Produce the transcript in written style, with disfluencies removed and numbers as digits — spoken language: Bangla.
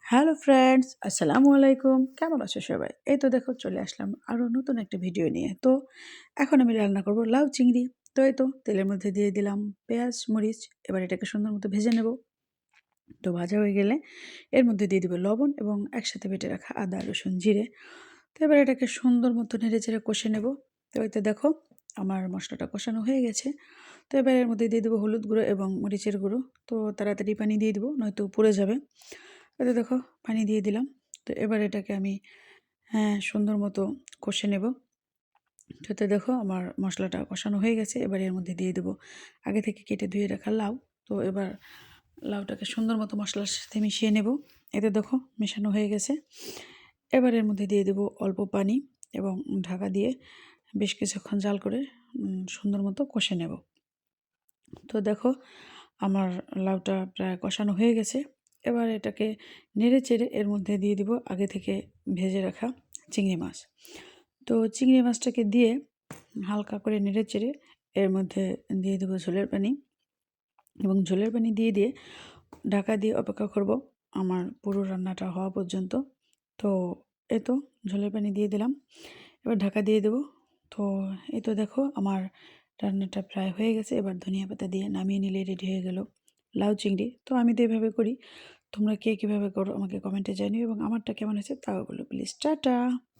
হ্যালো ফ্রেন্ডস, আসসালামু আলাইকুম। কেমন আছো সবাই? এই তো দেখো চলে আসলাম আরও নতুন একটা ভিডিও নিয়ে। তো এখন আমি রান্না করব লাউ চিংড়ি। তো এই তো তেলের মধ্যে দিয়ে দিলাম পেঁয়াজ মরিচ। এবার এটাকে সুন্দর মতো ভেজে নেব। তো ভাজা হয়ে গেলে এর মধ্যে দিয়ে দেবো লবণ এবং একসাথে বেটে রাখা আদা রসুন জিরে। তো এবার এটাকে সুন্দর মতো নেড়ে চেড়ে কষে নেব। তো এতে দেখো আমার মশলাটা কষানো হয়ে গেছে। তো এবার এর মধ্যে দিয়ে দেবো হলুদ গুঁড়ো এবং মরিচের গুঁড়ো। তো তাড়াতাড়ি পানি দিয়ে দেবো, নয়তো পুড়ে যাবে। এতে দেখো পানি দিয়ে দিলাম। তো এবার এটাকে আমি সুন্দর মতো কষে নেব। যাতে দেখো আমার মশলাটা কষানো হয়ে গেছে। এবার এর মধ্যে দিয়ে দেবো আগে থেকে কেটে ধুয়ে রাখা লাউ। তো এবার লাউটাকে সুন্দর মতো মশলার সাথে মিশিয়ে নেব। এতে দেখো মেশানো হয়ে গেছে। এবার এর মধ্যে দিয়ে দেবো অল্প পানি এবং ঢাকা দিয়ে বেশ কিছুক্ষণ জাল করে সুন্দর মতো কষে নেব। তো দেখো আমার লাউটা প্রায় কষানো হয়ে গেছে। এবার এটাকে নেড়ে চেড়ে এর মধ্যে দিয়ে দিব আগে থেকে ভেজে রাখা চিংড়ি মাছ। তো চিংড়ি মাছটাকে দিয়ে হালকা করে নেড়ে চেড়ে এর মধ্যে দিয়ে দেবো ঝোলের পানি এবং ঝোলের পানি দিয়ে ঢাকা দিয়ে অপেক্ষা করব আমার পুরো রান্নাটা হওয়া পর্যন্ত। তো এই তো ঝোলের পানি দিয়ে দিলাম। এবার ঢাকা দিয়ে দেবো। তো এই তো দেখো আমার রান্নাটা প্রায় হয়ে গেছে। এবার ধনিয়া পাতা দিয়ে নামিয়ে নিলে রেডি হয়ে গেল লাউ চিংড়ি। তো আমি তো এভাবে করি। তোমরা কে কীভাবে করো আমাকে কমেন্টে জানিও এবং আমারটা কেমন হয়েছে তাও বলো প্লিজ। টাটা।